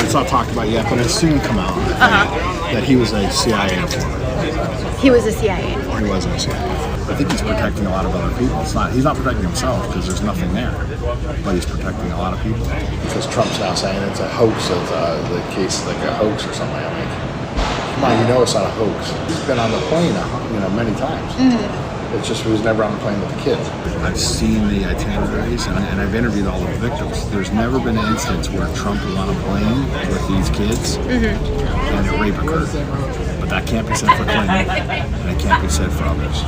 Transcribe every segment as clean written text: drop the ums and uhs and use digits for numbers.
it's not talked about yet, but it'll soon come out that he was a CIA informant. He was a CIA informant. He wasn't a CIA. I think he's protecting a lot of other people. He's not protecting himself because there's nothing there, but he's protecting a lot of people. Because Trump's now saying it's a hoax of the case, like a hoax or something. I mean, come on, you know it's not a hoax. He's been on the plane, many times. It's just he was never on the plane with the kids. I've seen the itineraries and I've interviewed all of the victims. There's never been an instance where Trump was on a plane with these kids and a rape occurred. But that can't be said for Clinton, and it can't be said for others.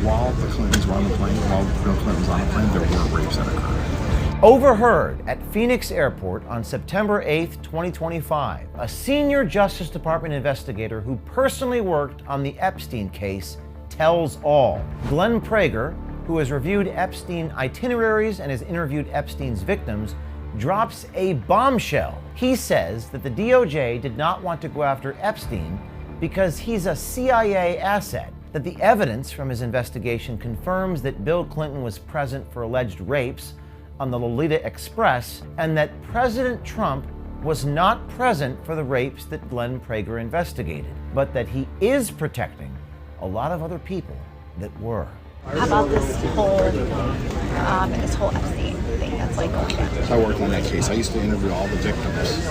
While the Clintons were on the plane, while Bill Clinton was on the plane, there were rapes that occurred. Overheard at Phoenix Airport on September 8th, 2025, a senior Justice Department investigator who personally worked on the Epstein case tells all. Glenn Prager, who has reviewed Epstein itineraries and has interviewed Epstein's victims, drops a bombshell. He says that the DOJ did not want to go after Epstein because he's a CIA asset, that the evidence from his investigation confirms that Bill Clinton was present for alleged rapes on the Lolita Express, and that President Trump was not present for the rapes that Glenn Prager investigated, but that he is protecting a lot of other people that were. How about this whole Epstein thing that's like going on? So I worked on that case. I used to interview all the victims,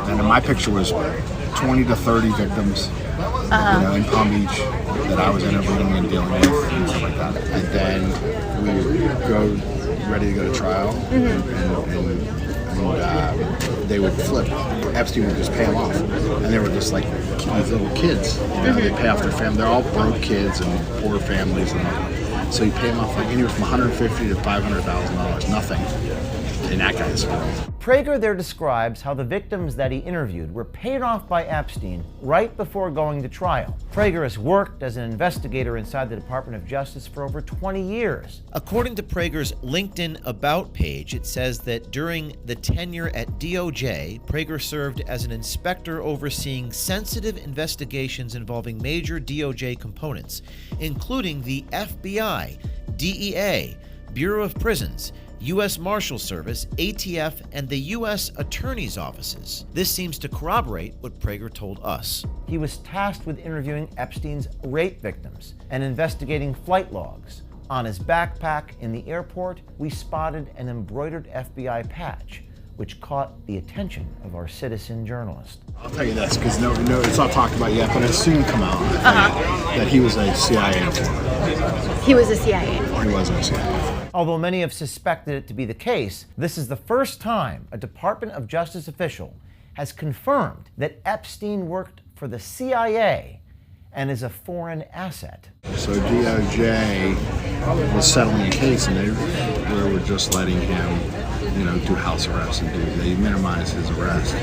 and my picture was 20 to 30 victims, in Palm Beach that I was interviewing and dealing with and stuff like that. And then we would go ready to go to trial, and they would flip. Epstein would just pay them off, and they were just like these little kids. They pay off their family. They're all broke kids and poor families, and so you pay them off like anywhere from $150,000 to $500,000. Nothing in that guy's world. Prager there describes how the victims that he interviewed were paid off by Epstein right before going to trial. Prager has worked as an investigator inside the Department of Justice for over 20 years. According to Prager's LinkedIn About page, it says that during the tenure at DOJ, Prager served as an inspector overseeing sensitive investigations involving major DOJ components, including the FBI, DEA, Bureau of Prisons, U.S. Marshal Service, ATF, and the U.S. Attorney's offices. This seems to corroborate what Prager told us. He was tasked with interviewing Epstein's rape victims and investigating flight logs. On his backpack in the airport, we spotted an embroidered FBI patch, which caught the attention of our citizen journalist. I'll tell you this, because no, it's not talked about yet, but it'll soon come out that he was a CIA informant. He was a CIA informant. He wasn't a CIA. Although many have suspected it to be the case, this is the first time a Department of Justice official has confirmed that Epstein worked for the CIA and is a foreign asset. So DOJ was settling a case, and they were just letting him, do house arrest and they minimized his arrest.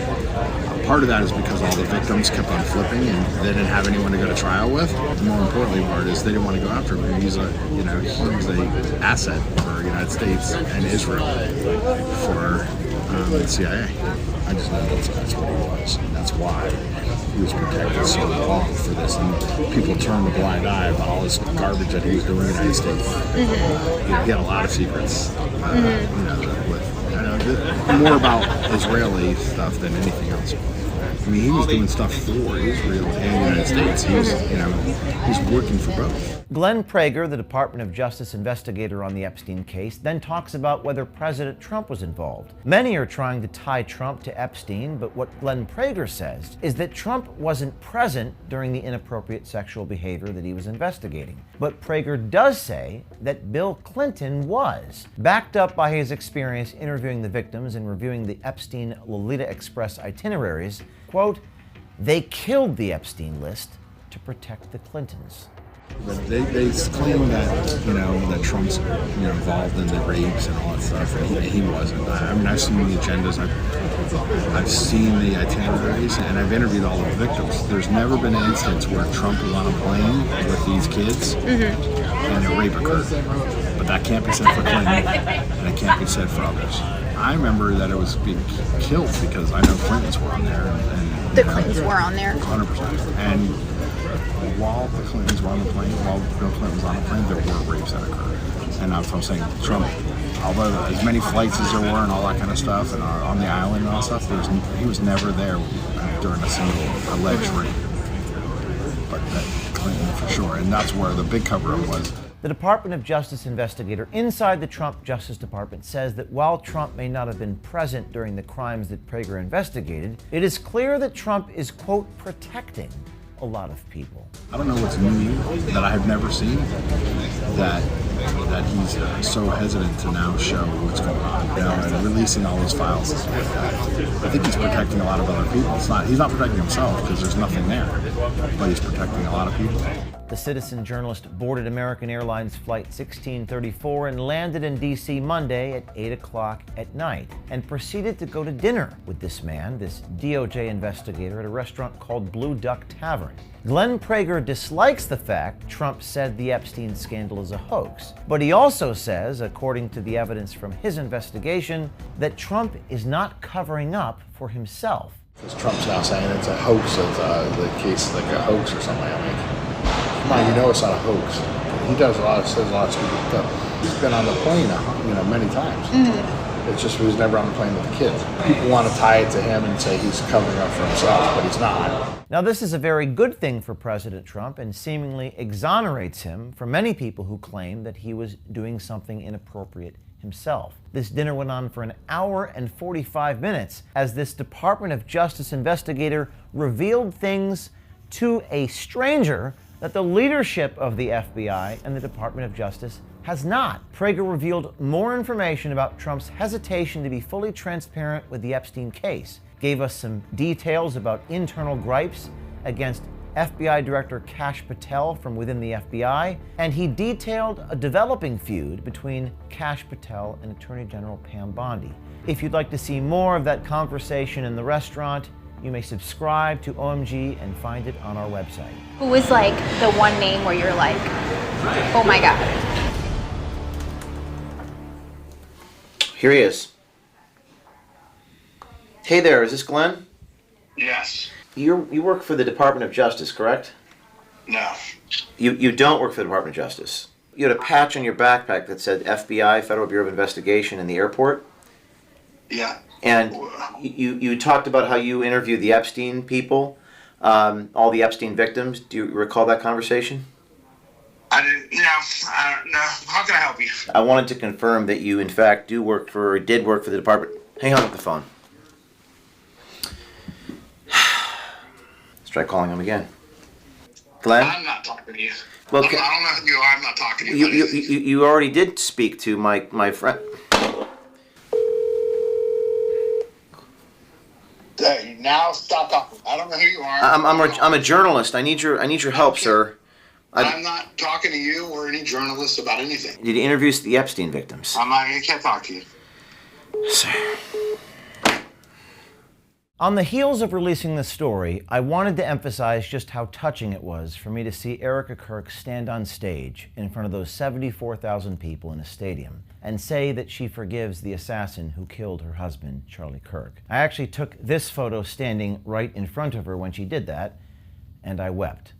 Part of that is because all the victims kept on flipping, and they didn't have anyone to go to trial with. The more importantly part is they didn't want to go after him. He's a asset for the United States and Israel for the CIA. I just know that's what he was, and that's why he was protected so long for this. And people turned a blind eye about all this garbage that he was doing in the United States. He had a lot of secrets. More about Israeli stuff than anything else. I mean, he was doing stuff for Israel and the United States. He's working for both. Glenn Prager, the Department of Justice investigator on the Epstein case, then talks about whether President Trump was involved. Many are trying to tie Trump to Epstein, but what Glenn Prager says is that Trump wasn't present during the inappropriate sexual behavior that he was investigating. But Prager does say that Bill Clinton was, backed up by his experience interviewing the victims and reviewing the Epstein Lolita Express itineraries. Quote, "They killed the Epstein list to protect the Clintons." But they claim that Trump's involved in the rapes and all that stuff, and he wasn't. I mean, I've seen the agendas, I've seen the itineraries, and I've interviewed all the victims. There's never been an instance where Trump was on a plane with these kids and a rape occurred. But that can't be said for Clinton, and it can't be said for others. I remember that it was being killed because I know Clintons were on there. And the Clintons were on there? 100%. And while the Clintons were on the plane, while Bill Clinton was on the plane, there were rapes that occurred. And that's what I'm saying. Trump although as many flights as there were and all that kind of stuff, and on the island and all that stuff, he was never there during a single alleged raid. But Clinton for sure, and that's where the big cover-up was. The Department of Justice investigator inside the Trump Justice Department says that while Trump may not have been present during the crimes that Prager investigated, it is clear that Trump is, quote, protecting a lot of people. I don't know what's new that I have never seen that he's so hesitant to now show what's going on, and releasing all those files and stuff like that. I think he's protecting a lot of other people. He's not protecting himself because there's nothing there, but he's protecting a lot of people. The citizen journalist boarded American Airlines Flight 1634 and landed in D.C. Monday at 8 o'clock at night and proceeded to go to dinner with this man, this DOJ investigator, at a restaurant called Blue Duck Tavern. Glenn Prager dislikes the fact Trump said the Epstein scandal is a hoax, but he also says, according to the evidence from his investigation, that Trump is not covering up for himself. Because Trump's now saying it's a hoax, it's the case like a hoax or something. I mean, come on, you know it's not a hoax. He says a lot of stupid stuff. He's been on the plane, many times. Mm-hmm. It's just he was never on the plane with the kids. People want to tie it to him and say he's covering up for himself, but he's not. Now, this is a very good thing for President Trump and seemingly exonerates him from many people who claim that he was doing something inappropriate himself. This dinner went on for an hour and 45 minutes as this Department of Justice investigator revealed things to a stranger that the leadership of the FBI and the Department of Justice has not. Prager revealed more information about Trump's hesitation to be fully transparent with the Epstein case, gave us some details about internal gripes against FBI Director Kash Patel from within the FBI, and he detailed a developing feud between Kash Patel and Attorney General Pam Bondi. If you'd like to see more of that conversation in the restaurant, you may subscribe to OMG and find it on our website. Who was like the one name where you're like, oh my God? Here he is. Hey there, is this Glenn? Yes. You work for the Department of Justice, correct? No. You don't work for the Department of Justice. You had a patch on your backpack that said FBI, Federal Bureau of Investigation, in the airport? Yeah. And you talked about how you interviewed the Epstein people, all the Epstein victims. Do you recall that conversation? I didn't. No. How can I help you? I wanted to confirm that you, in fact, did work for the department. Hang on with the phone. Let's try calling him again. Glenn? I'm not talking to you. Well, I don't know who you are. I'm not talking to you. You already did speak to my friend. Hey, now stop talking. I don't know who you are. I'm a journalist. I need your help, sir. I'm not talking to you or any journalist about anything. Did you interview the Epstein victims? I can't talk to you. Sir. On the heels of releasing this story, I wanted to emphasize just how touching it was for me to see Erica Kirk stand on stage in front of those 74,000 people in a stadium and say that she forgives the assassin who killed her husband, Charlie Kirk. I actually took this photo standing right in front of her when she did that, and I wept.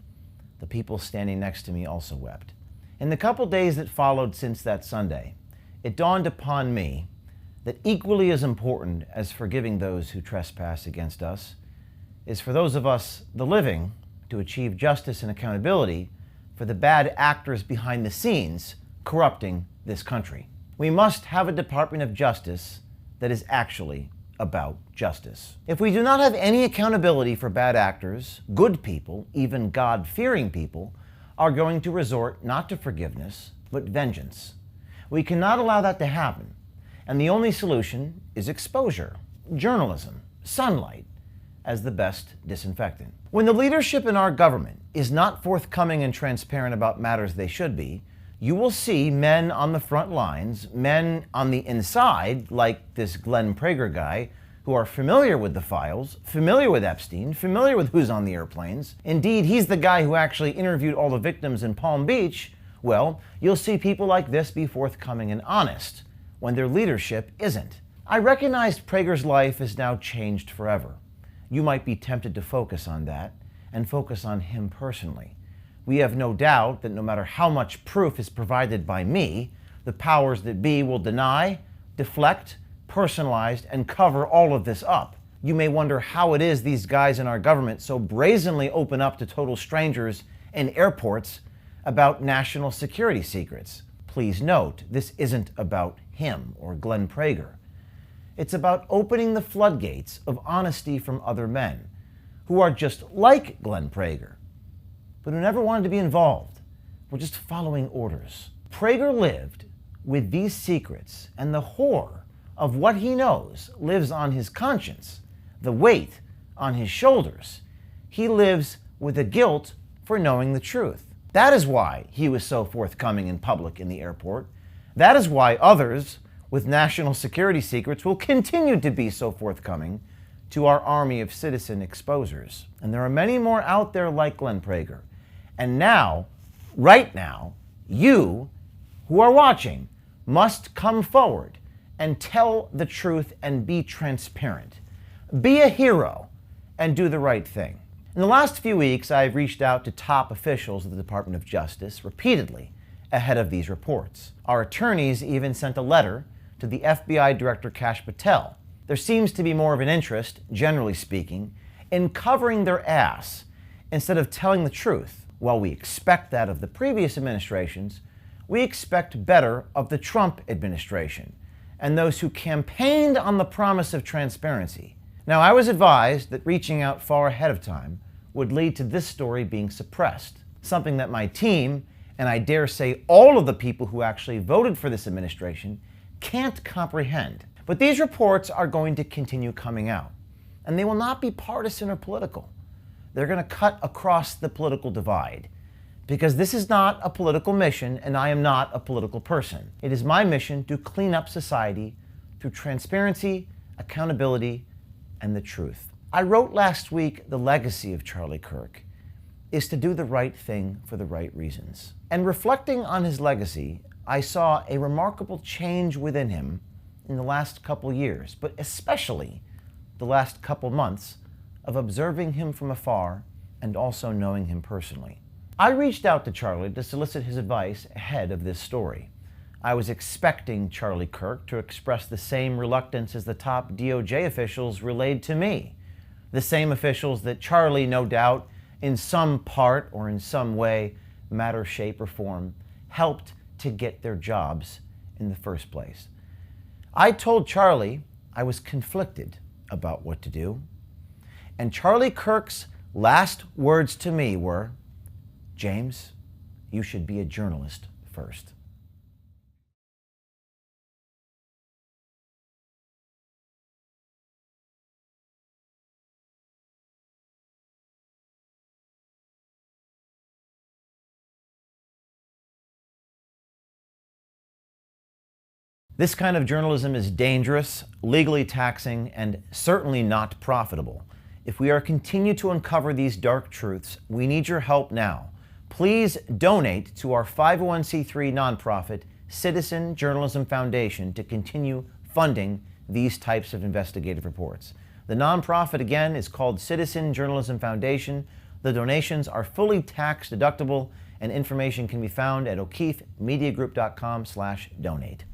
The people standing next to me also wept. In the couple days that followed since that Sunday, it dawned upon me that equally as important as forgiving those who trespass against us is for those of us, the living, to achieve justice and accountability for the bad actors behind the scenes corrupting this country. We must have a Department of Justice that is actually about justice. If we do not have any accountability for bad actors, good people, even God-fearing people, are going to resort not to forgiveness, but vengeance. We cannot allow that to happen. And the only solution is exposure, journalism, sunlight, as the best disinfectant. When the leadership in our government is not forthcoming and transparent about matters they should be, you will see men on the front lines, men on the inside, like this Glenn Prager guy, who are familiar with the files, familiar with Epstein, familiar with who's on the airplanes. Indeed, he's the guy who actually interviewed all the victims in Palm Beach. Well, you'll see people like this be forthcoming and honest when their leadership isn't. I recognize Prager's life is now changed forever. You might be tempted to focus on that and focus on him personally. We have no doubt that no matter how much proof is provided by me, the powers that be will deny, deflect, personalize, and cover all of this up. You may wonder how it is these guys in our government so brazenly open up to total strangers in airports about national security secrets. Please note, this isn't about him or Glenn Prager. It's about opening the floodgates of honesty from other men who are just like Glenn Prager, but who never wanted to be involved, were just following orders. Prager lived with these secrets, and the horror of what he knows lives on his conscience, the weight on his shoulders. He lives with the guilt for knowing the truth. That is why he was so forthcoming in public in the airport. That is why others with national security secrets will continue to be so forthcoming to our army of citizen exposers. And there are many more out there like Glenn Prager. And now, right now, you who are watching must come forward and tell the truth and be transparent. Be a hero and do the right thing. In the last few weeks, I've reached out to top officials of the Department of Justice repeatedly ahead of these reports. Our attorneys even sent a letter to the FBI Director Kash Patel. There seems to be more of an interest, generally speaking, in covering their ass instead of telling the truth. While we expect that of the previous administrations, we expect better of the Trump administration and those who campaigned on the promise of transparency. Now, I was advised that reaching out far ahead of time would lead to this story being suppressed, something that my team, and I dare say all of the people who actually voted for this administration, can't comprehend. But these reports are going to continue coming out, and they will not be partisan or political. They're going to cut across the political divide, because this is not a political mission, and I am not a political person. It is my mission to clean up society through transparency, accountability, and the truth. I wrote last week the legacy of Charlie Kirk is to do the right thing for the right reasons. And reflecting on his legacy, I saw a remarkable change within him in the last couple years, but especially the last couple months of observing him from afar and also knowing him personally. I reached out to Charlie to solicit his advice ahead of this story. I was expecting Charlie Kirk to express the same reluctance as the top DOJ officials relayed to me, the same officials that Charlie, no doubt, in some part or in some way, matter, shape, or form, helped to get their jobs in the first place. I told Charlie I was conflicted about what to do, and Charlie Kirk's last words to me were, "James, you should be a journalist first." This kind of journalism is dangerous, legally taxing, and certainly not profitable. If we are to continue to uncover these dark truths, we need your help now. Please donate to our 501c3 nonprofit, Citizen Journalism Foundation, to continue funding these types of investigative reports. The nonprofit, again, is called Citizen Journalism Foundation. The donations are fully tax deductible, and information can be found at o'keefemediagroup.com/donate.